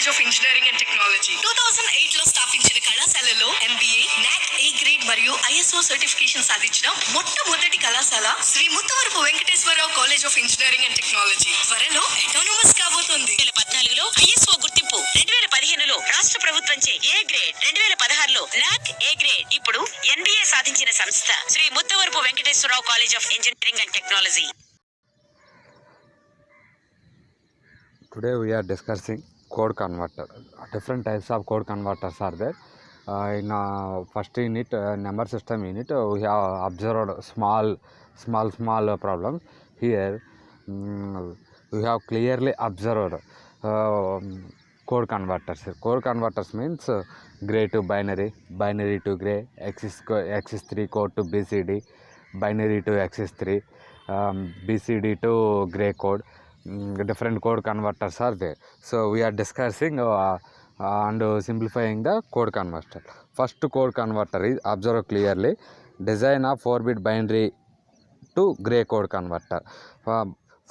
College of engineering and technology 2008 లో స్థాపించిన కళాశాలలో MBA, NAC A గ్రేడ్ మరియు ISO సర్టిఫికేషన్ సాధించిన మొట్టమొదటి కళాశాల Shri Muttavarapu Venkateswara Rao college of engineering and technology త్వరలో అటానమస్ కాబోతోంది. 2014లో ISO గుర్తింపు, 2015లో రాష్ట్ర ప్రభుత్వంచే A గ్రేడ్, 2016లో NAC A గ్రేడ్, ఇప్పుడు NBA సాధించిన సంస్థ Shri Muttavarapu Venkateswara Rao college of engineering and technology. Today we are discussing code converter. Different types of code converters are there. In first unit, number system unit, we have observed small problems. Here we have clearly observed code converters. Code converters means gray to binary, binary to gray, axis 3 code to BCD, binary to axis 3, BCD to gray code. Different code converters are there. So we are discussing and simplifying the code converter. First code converter is, observe clearly, design of 4-bit binary to gray code converter.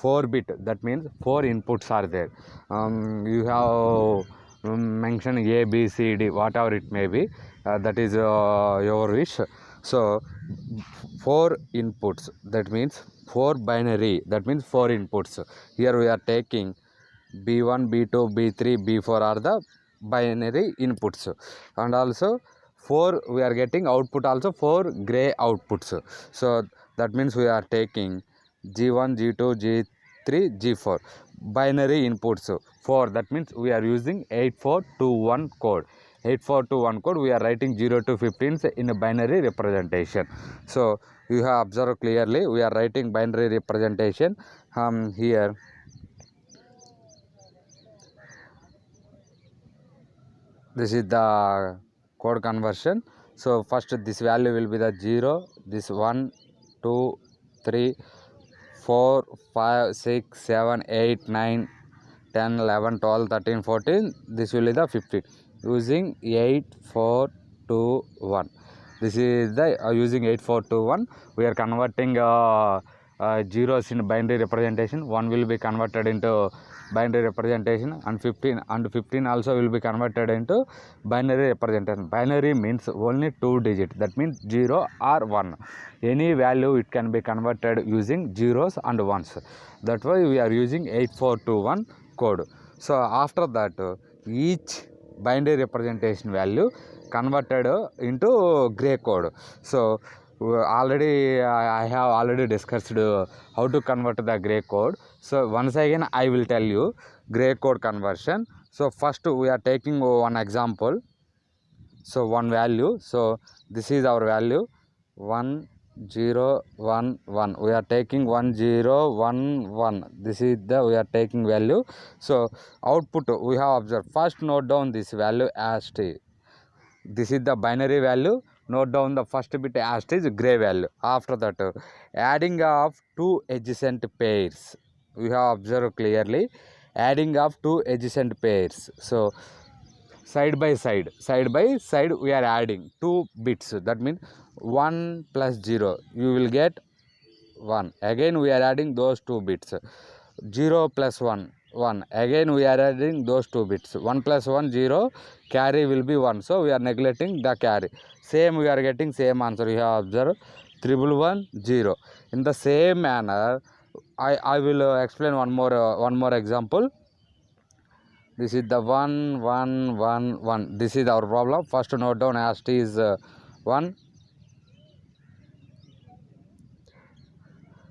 4-bit, that means 4 inputs are there. You have mentioned A, B, C, D, whatever it may be, that is your wish. So 4 inputs, that means 4 binary, that means 4 inputs. Here we are taking B1, B2, B3, B4 are the binary inputs, and also 4 we are getting output, also 4 gray outputs. So that means we are taking G1, G2, G3, G4 binary inputs 4. That means we are using 8421 code. 8421 code, we are writing 0 to 15 in a binary representation. So you have observed clearly, we are writing binary representation here. This is the code conversion. So first this value will be the 0, this 1, 2, 3, 4, 5, 6, 7, 8, 9, 10, 11, 12, 13, 14. This will be the 15. Using 8421. This is the using 8421. We are converting zeros in binary representation. 1 will be converted into binary representation, and 15 also will be converted into binary representation. Binary means only 2 digits. That means 0 or 1. Any value it can be converted using zeros and ones. That's why we are using 8421 code. So after that, each binary representation value converted into gray code. So already I have already discussed how to convert the gray code. So once again I will tell you gray code conversion. So first we are taking one example. So one value. So this is our value 1011. We are taking 1011. This is the we are taking value. So output we have observed. First note down this value as t. This is the binary value. Note down the first bit as is gray value. After that, adding of 2 adjacent pairs. We have observed clearly, adding of 2 adjacent pairs. So side by side we are adding 2 bits. That means 1 plus 0, you will get 1. Again we are adding those 2 bits. 0 plus 1, 1. Again we are adding those 2 bits. 1 plus 1, 0. Carry will be 1. So we are neglecting the carry. Same we are getting same answer. You have observed 1110. In the same manner, I will explain one more example. This is the 1111. This is our problem. First note down as t is 1.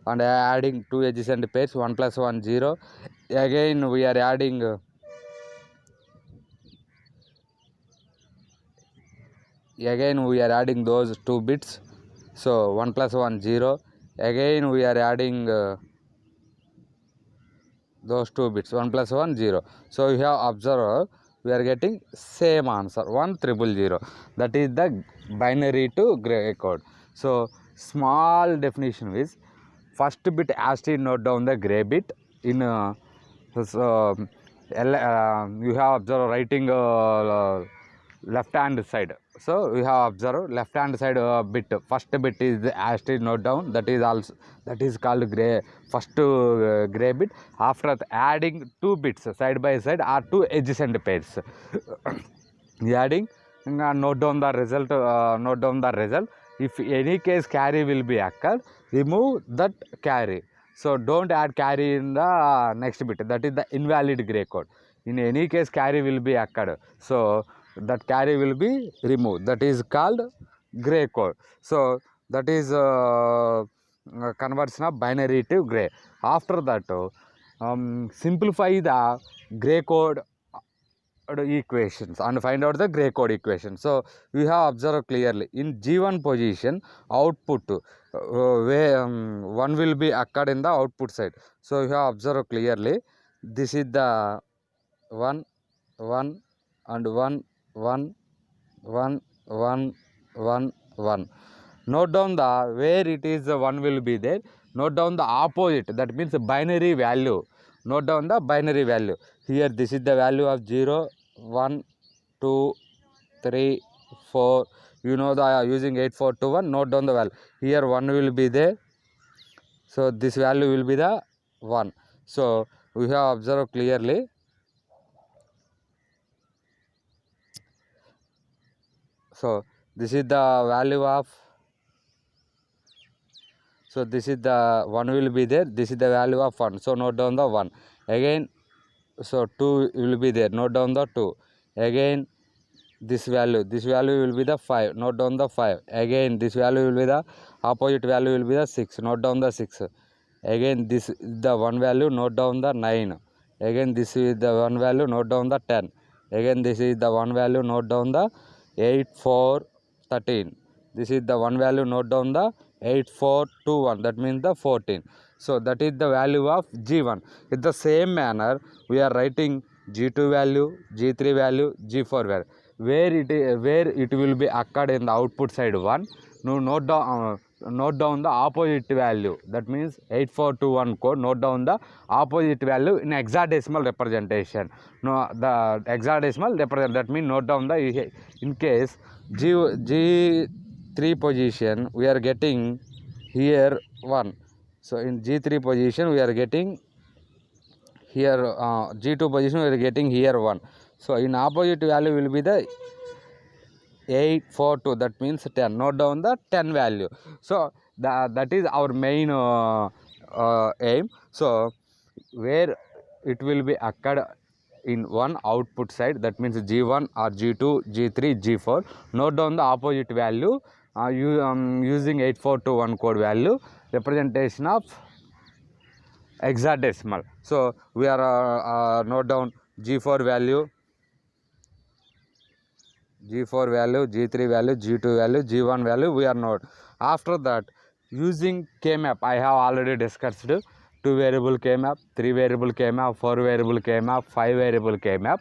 And adding 2 adjacent pairs. 1 plus 1, 0. Again we are adding those 2 bits. So 1 plus 1, 0. Again we are adding those 2 bits. 1 plus 1, 0. So you have observed we are getting same answer 1000. That is the binary to gray code. So small definition is, first bit as to note down the gray bit in you have observed writing left hand side. So we have observed left hand side bit. First bit is the asterisk note down. That is called gray. First gray bit. After adding 2 bits side by side are 2 adjacent pairs. Adding, note down the result. Note down the result. If any case carry will be occurred, remove that carry. So don't add carry in the next bit. That is the invalid gray code. In any case carry will be occurred. So that carry will be removed. That is called gray code. So that is conversion of binary to gray. After that, simplify the gray code equations and find out the gray code equation. So we have observed clearly in G1 position output where 1 will be occurred in the output side. So we have observed clearly this is the 1 1 and 1 1 1 1 1 1. Note down the where it is 1 will be there. Note down the opposite, that means binary value. Note down the binary value. Here this is the value of 0 1 2 3 4. You know the using 8421. Note down the value. Here 1 will be there. So this value will be the 1. So we have observed clearly. So this is the value of. So this is the 1 will be there. This is the value of 1. So note down the 1. Again, so 2 will be there. Note down the 2. Again, this value will be the 5. Note down the 5. Again, this value will be the opposite value will be the 6. Note down the 6. Again, this is the 1 value. Note down the 9. Again, this is the 1 value. Note down the 10. Again, this is the 1 value. Note down the 8 4 13. This is the 1 value. Note down the 8 4 2 1. That means the 14. So that is the value of G1. In the same manner, we are writing G2 value, G3 value, G4 value. Where it will be occurred in the output side 1. Now note down the opposite value. That means 8421 code. Note down the opposite value in hexadecimal representation. No, the hexadecimal represent. That means note down the in case G3 position we are getting here 1. So in G3 position we are getting here G2 position we are getting here 1. So in opposite value will be the 8 4 2. That means 10. Note down the 10 value. So that is our main aim. So where it will be occurred in one output side, that means G1 or G2, G3, G4. Note down the opposite value using 8421 code value representation of hexadecimal. So we are note down G4 value, G3 value, G2 value, G1 value we are note. After that, using K-map, I have already discussed 2 variable K-map, 3 variable K-map, 4 variable K-map, 5 variable K-map.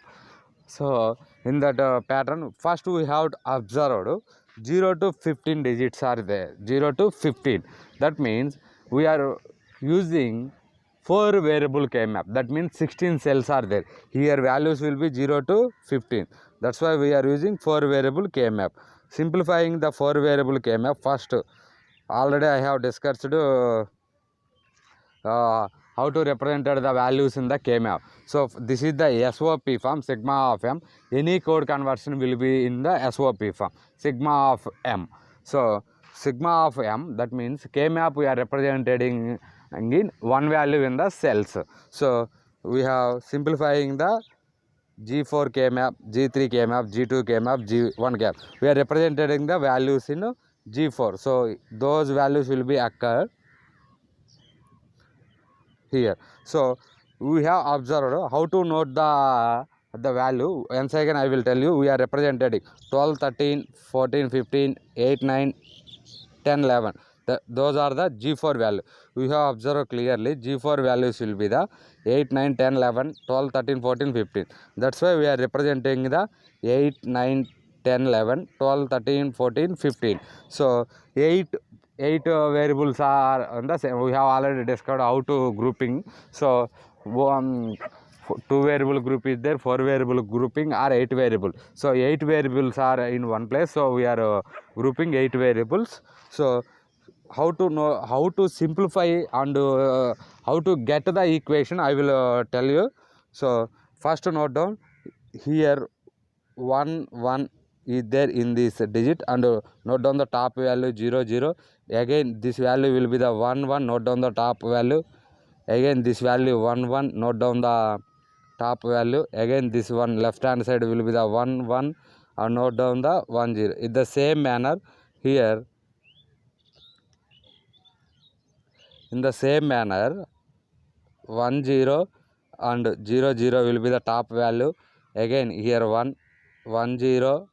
So in that pattern, first we have observed 0 to 15 digits are there, 0 to 15. That means we are using 4 variable K-map. That means 16 cells are there. Here values will be 0 to 15. That's why we are using 4 variable K-map. Simplifying the 4 variable K-map, first already I have discussed how to represent the values in the K-map. So this is the SOP form, sigma of m. Any code conversion will be in the SOP form, sigma of m. So sigma of m, that means K-map we are representing in one value in the cells. So we have simplifying the G4 K-map, G3 K-map, G2 K-map, G1 K-map. We are representing the values in G4. So those values will be occurred here. So we have observed how to note the value. Once again I will tell you, we are representing 12, 13, 14, 15, 8, 9, 10, 11. Those are the G4 value. We have observed clearly G4 values will be the 8, 9, 10, 11, 12, 13, 14, 15. That's why we are representing the 8, 9, 10, 11, 12, 13, 14, 15. So 8 variables are on the same. We have already discovered how to grouping. So 4 2 variable group is there, 4 variable grouping, or 8 variable. So 8 variables are in one place, so we are grouping 8 variables. So how to know, how to simplify and how to get the equation, I will tell you. So first note down here 1 is there in this digit, and note down the top value 0 0. Again this value will be the 1 1. Note down the top value. Again this value 1 1. Note down the top value. Again this one left hand side will be the 1 1, and note down the 1 0. In the same manner here, in the same manner 1 0 and 0 0 will be the top value. Again here 1 1 0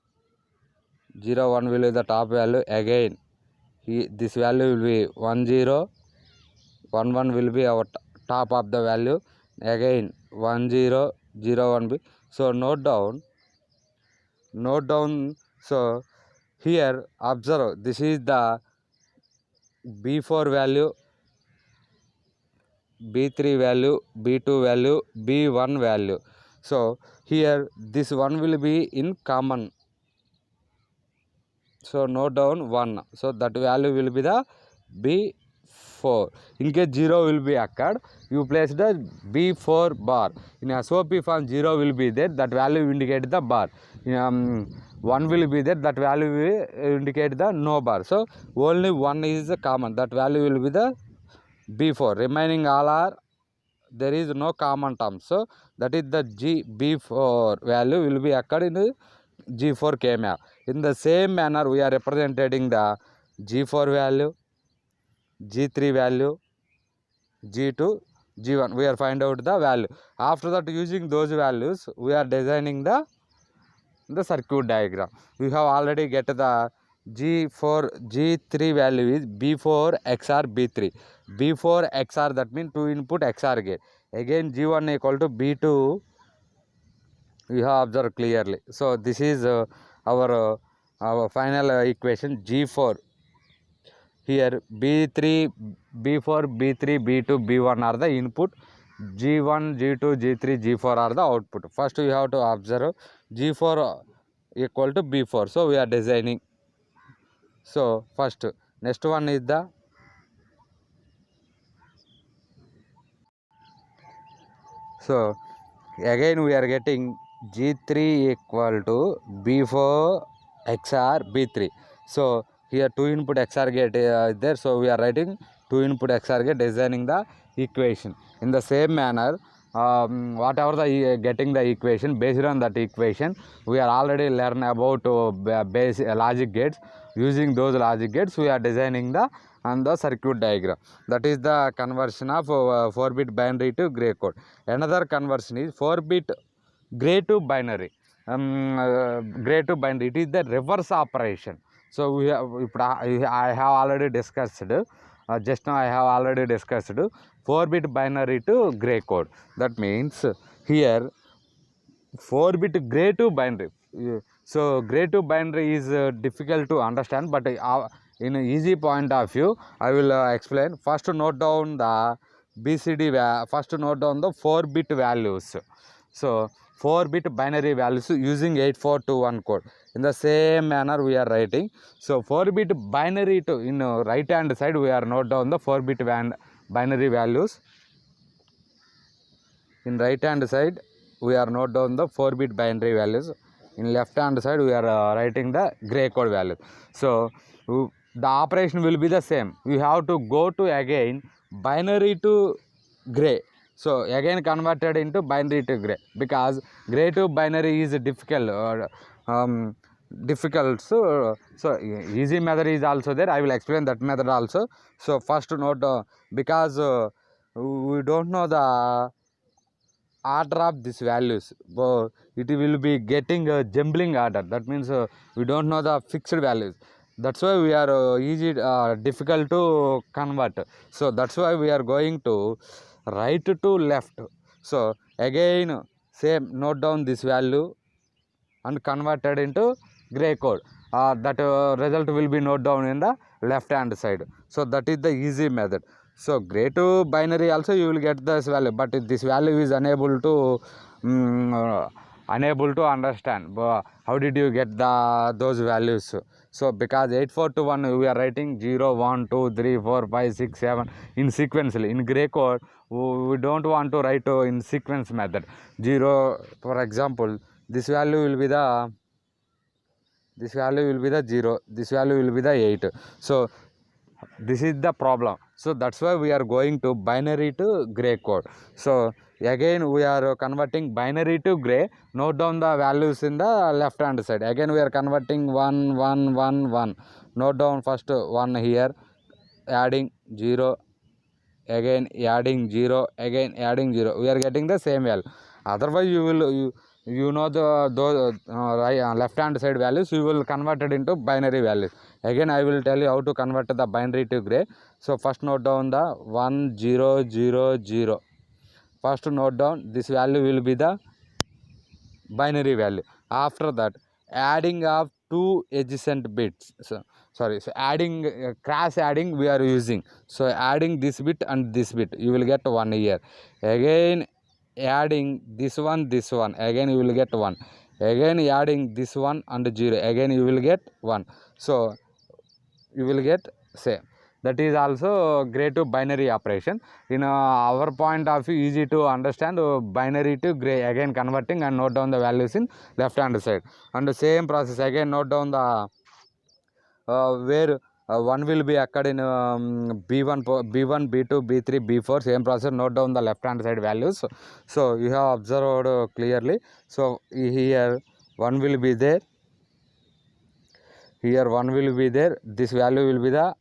0 1 will be the top value. Again this value will be 1 0 1 1 will be our top of the value. Again 1 0 0 1 be. So note down. So here observe, this is the B4 value, B3 value, B2 value, B1 value. So here this one will be in common. So note down 1. So that value will be the B4. In case 0 will be occurred, you place the B4 bar. In SOP form 0 will be there, that value will indicate the bar. 1 will be there, that value will indicate the no bar. So only 1 is common, that value will be the B4. Remaining all are, there is no common term. So that is the B4 value will be occurred in G4 K map. In the same manner we are representing the G4 value, G3 value, G2, G1. We are find out the value. After that, using those values, we are designing the circuit diagram. We have already get the G3 value is B4 XOR B3. B4 XOR, that means 2 input XOR gate. Again G1 equal to B2. We have observed clearly. So this is our final equation G4. Here B3, B4, B3, B2, B1 are the input. G1, G2, G3, G4 are the output. First we have to observe G4 equal to B4. So we are designing. So first, next one is the again we are getting G3 equal to B4 XOR B3. So here 2 input XOR gate is there. So we are writing 2 input XOR gate, designing the equation. In the same manner, whatever the getting the equation, based on that equation, we are already learn about base logic gates. Using those logic gates, we are designing the circuit diagram. That is the conversion of 4-bit binary to gray code. Another conversion is 4-bit gray to binary. Gray to binary, it is the reverse operation. So we have, I have already discussed, just now I have already discussed 4-bit binary to gray code. That means here 4-bit gray to binary. So gray to binary is difficult to understand, but in an easy point of view, I will explain. First note down the BCD, first note down the 4-bit values. So 4-bit binary values using 8421 code. In the same manner we are writing. So 4-bit binary to, in right hand side we are note down the 4-bit binary values. In right hand side we are note down the 4-bit binary values. In left hand side we are writing the gray code values. So the operation will be the same. We have to go to again binary to gray. So again converted into binary to gray, because gray to binary is difficult. So easy method is also there. I will explain that method also. So first note, because we don't know the order of these values, but it will be getting a jumbling order. That means we don't know the fixed values. That's why we are difficult to convert. So that's why we are going to right to left. So again same, note down this value and converted into gray code. That result will be note down in the left hand side. So that is the easy method. So gray to binary also you will get this value, but this value is unable to understand. How did you get those values? So because 8421 we are writing 0, 1, 2, 3, 4, 5, 6, 7 in sequentially. In gray code we don't want to write in sequence method. 0, for example, this value will be the 0, this value will be the 8. So this is the problem. So that's why we are going to binary to gray code. So again we are converting binary to gray. Note down the values in the left hand side. Again we are converting 1, 1, 1, 1. Note down first 1 here, adding 0, again adding 0, again adding 0. We are getting the same value. Otherwise you know those left hand side values, you will convert it into binary values. Again I will tell you how to convert the binary to gray. So first note down the 1, 0, 0, 0. First note down this value will be the binary value. After that, adding of two adjacent bits. So adding cross adding we are using. So adding this bit and this bit, you will get 1 here. Again adding this one, again you will get 1. Again adding this one and 0, again you will get 1. So you will get same. That is also gray to binary operation. In our point of view, easy to understand, binary to gray, again converting and note down the values in left hand side. And the same process again note down the where 1 will be occurred in B1, B2, B3, B4. Same process, note down the left hand side values. So you have observed clearly. So here 1 will be there. Here 1 will be there. This value will be the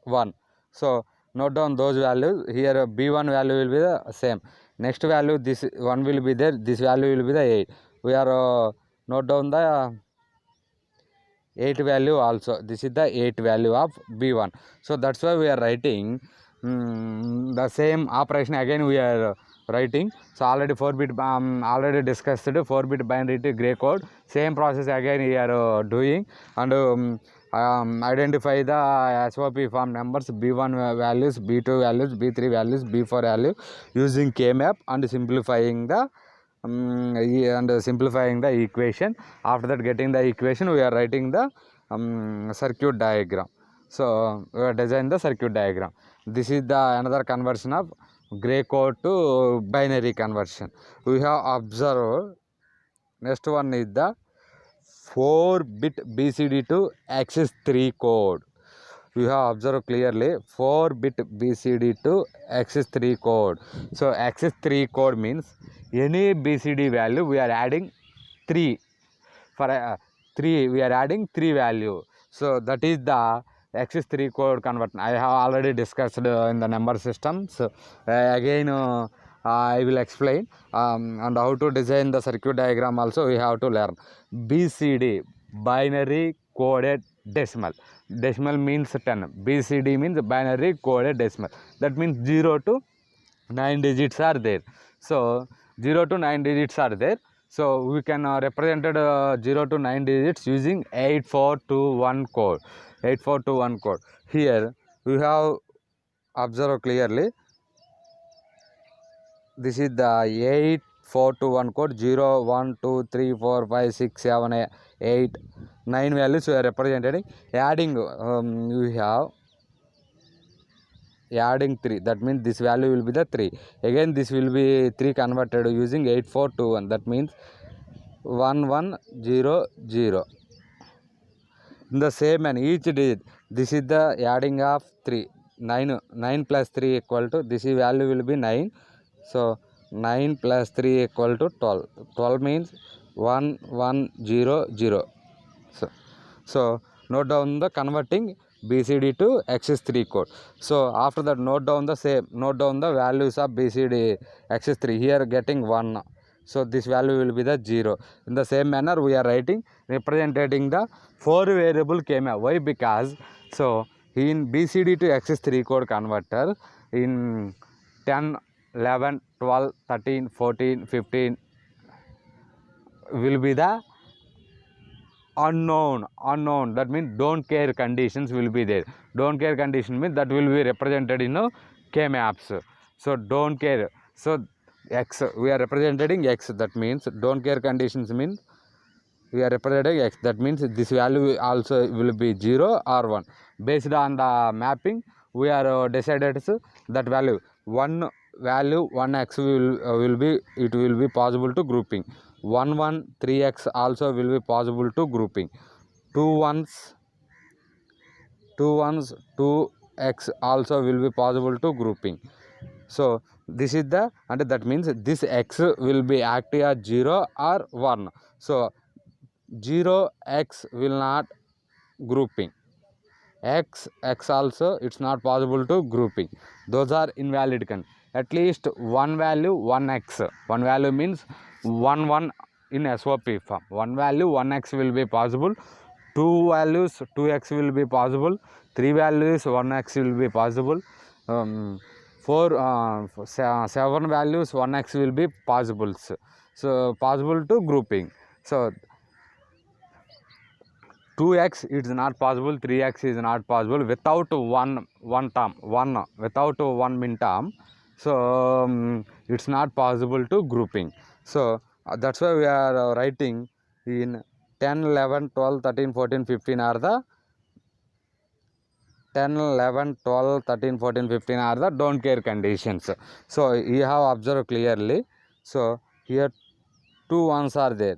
1. So note down those values. Here B1 value will be the same. Next value, this 1 will be there. This value will be the 8. We are note down the 8 value also. This is the 8 value of B1. So that's why we are writing the same operation again we are writing. So already 4-bit already discussed 4-bit binary to gray code. Same process again we are doing, and identify the SOP form numbers, B1 values, B2 values, B3 values, B4 value using K-map and simplifying the equation. After that, getting the equation, we are writing the circuit diagram. So we are design the circuit diagram. This is the another conversion of gray code to binary conversion. We have observed. Next one is the 4-bit BCD to access 3 code. You have observed clearly 4-bit BCD to access 3 code. So access 3 code means any BCD value we are adding 3. For 3 we are adding 3 value. So that is the access 3 code conversion. I have already discussed in the number system. So again I will explain, and how to design the circuit diagram also we have to learn. BCD, binary coded decimal. Decimal means 10. BCD means binary coded decimal. That means 0 to 9 digits are there. So 0 to 9 digits are there. So we can represent 0 to 9 digits using 8421 code. 8421 code. Here we have observed clearly. This is the 8421 code. 0, 1, 2, 3, 4, 5, 6, 7, 8, 9 values we are representing. Adding we have adding 3. That means this value will be the 3. Again this will be 3 converted using 8421. That means 1, 1, 0, 0. In the same and each digit, this is the adding of 3. 9 plus 3 equal to, this value will be 9. So 9 plus 3 equal to 12. 12 means 1, 1, 0, 0. So note down the converting BCD to access 3 code. So after that, note down the same. Note down the values of BCD access 3. Here getting 1. So this value will be the 0. In the same manner, we are writing representing the 4 variable K-map. Why? Because so in BCD to access 3 code converter, in 10, 11, 12, 13, 14, 15 will be the unknown, that means don't care conditions will be there. Don't care condition means that will be represented in K maps. So don't care, so x we are representing x, that means don't care conditions means we are representing x, that means this value also will be 0 or 1. Based on the mapping we are decided that value 1 value 1x will be, it will be possible to grouping. 1 1 3x also will be possible to grouping. 2 1s 2x also will be possible to grouping. So this is the, and that means this x will be active as 0 or 1. So 0x will not grouping, x also it's not possible to grouping, those are invalid at least one value 1x, one value means 1 1 in SOP form, one value 1x will be possible, two values 2x will be possible, three values 1x will be possible, seven values 1x will be possible, so possible to grouping. So 2x is not possible, 3x is not possible without one term, one without one min term. So it's not possible to grouping. So that's why we are writing in 10 11 12 13 14 15 are the 10 11 12 13 14 15 are the don't care conditions. So you have observed clearly. So here two ones are there,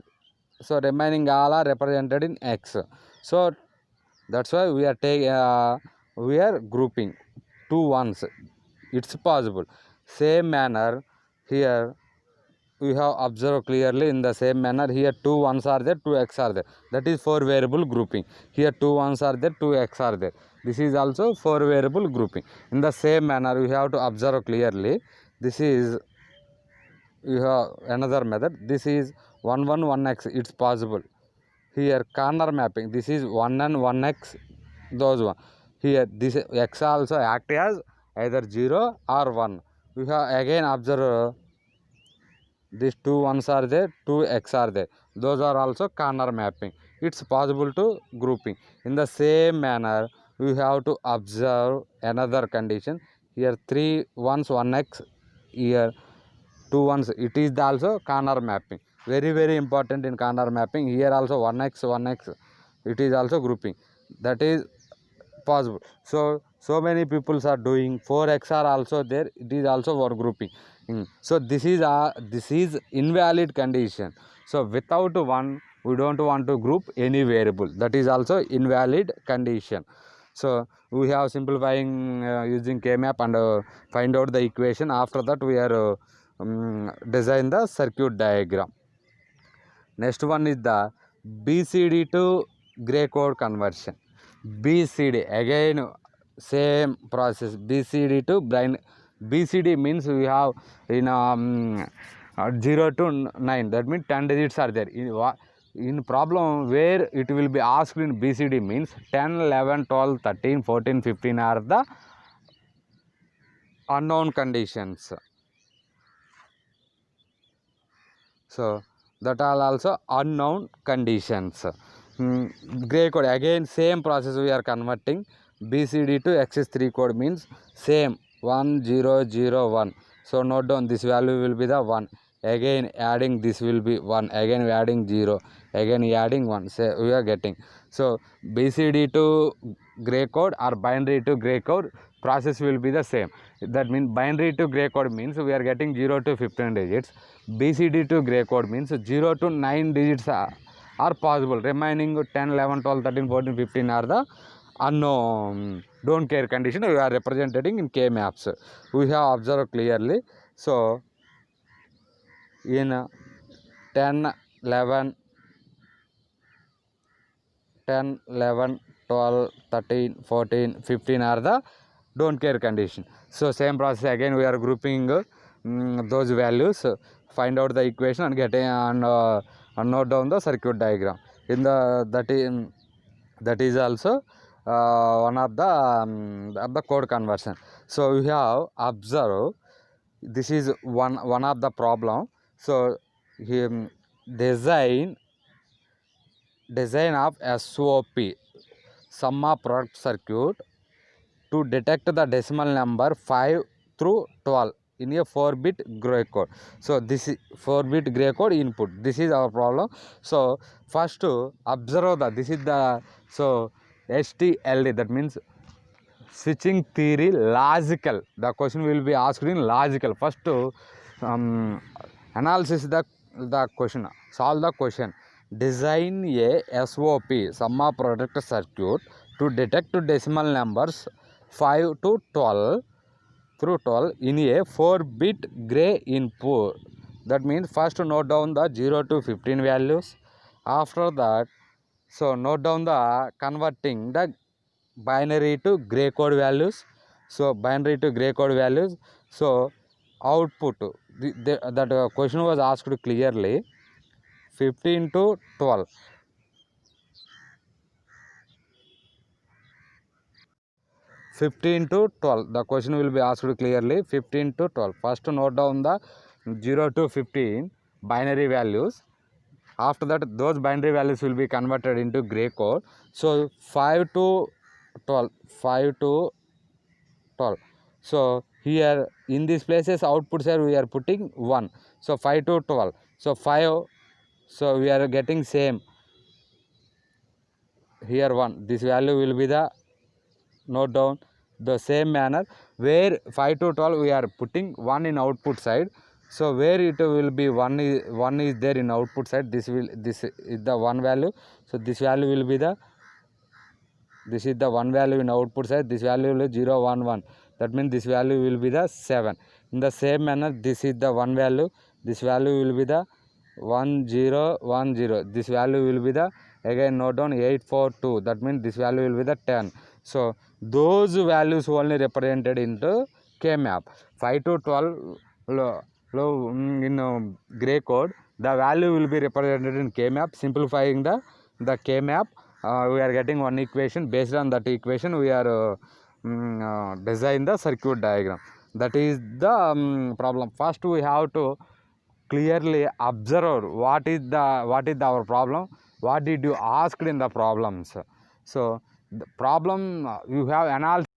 so remaining all are represented in x. So that's why we are we are grouping two ones, it's possible. Same manner here we have observed clearly, in the same manner here two ones are there, two x are there, that is four variable grouping. Here two ones are there, two x are there, this is also four variable grouping. In the same manner we have to observe clearly, this is, you have another method, this is 1 1 1x, it's possible. Here corner mapping, this is 1 and 1x, those one. Here this x also act as either 0 or 1. We have again observe these two ones are there, two x are there, those are also corner mapping, it's possible to grouping. In the same manner we have to observe another condition, here three ones 1x, here two ones, it is also corner mapping, very important in corner mapping. Here also 1x it is also grouping, that is possible. So many peoples are doing 4x are also there, it is also for grouping. So this is invalid condition. So without one we don't want to group any variable, that is also invalid condition. So we have simplifying using K-map and find out the equation. After that we are design the circuit diagram. Next one is the BCD to gray code conversion. BCD again same process, BCD to blind. BCD means we have in 0 to 9, that means 10 digits are there. In problem where it will be asked in BCD means 10 11 12 13 14 15 are the unknown conditions. So that are also unknown conditions. Gray code again same process we are converting. BCD to x3 code means same 1 0 0 1. So note down this value will be the 1. Again adding this will be 1. Again we adding 0. Again adding 1. So we are getting. So BCD to gray code or binary to gray code process will be the same. That means binary to gray code means we are getting 0 to 15 digits. BCD to gray code means 0 to 9 digits are possible. Remaining 10, 11, 12, 13, 14, 15 are the unknown don't care condition we are representing in K maps. We have observed clearly. So in 10, 11, 12, 13, 14, 15 are the don't care condition. So same process again we are grouping those values, find out the equation and get and note down the circuit diagram. In the that is also one of the code conversion. So we have observed this is one of the problem. So here design of SOP, sum of product circuit, to detect the decimal number 5 through 12 in a 4-bit gray code. So this is 4-bit gray code input. This is our problem. So first to observe the, this is the, so STLD, that means switching theory logical. The question will be asked in logical. First to analysis the question, solve the question. Design a SOP, sum of product circuit, to detect decimal numbers 5 to 12 through 12 in a 4-bit gray input. That means first note down the 0 to 15 values. After that, so note down the converting the binary to gray code values. So binary to gray code values. So output, that question was asked clearly, 15 to 12. 15 to 12. The question will be asked clearly, 15 to 12. First note down the 0 to 15 binary values. After that, those binary values will be converted into gray code. So 5 to 12. 5 to 12. So here in these places outputs here we are putting 1. So 5 to 12. So 5. So we are getting same. Here 1. This value will be the, note down the same manner, where 5 to 12 we are putting 1 in output side. So where it will be 1 is there in output side, this is the 1 value. So this value will be the, this is the 1 value in output side, this value will be 0 1 1. That means this value will be the 7. In the same manner, this is the 1 value, this value will be the 1 0 1 0. This value will be the, again note down 8 4 2. That means this value will be the 10. So those values only represented into K map. 5 to 12 in gray code, the value will be represented in K map. Simplifying the K map, we are getting one equation. Based on that equation, we are design the circuit diagram. That is the problem. First we have to clearly observe what is our problem, what did you asked in the problems. So the problem, you have analysis.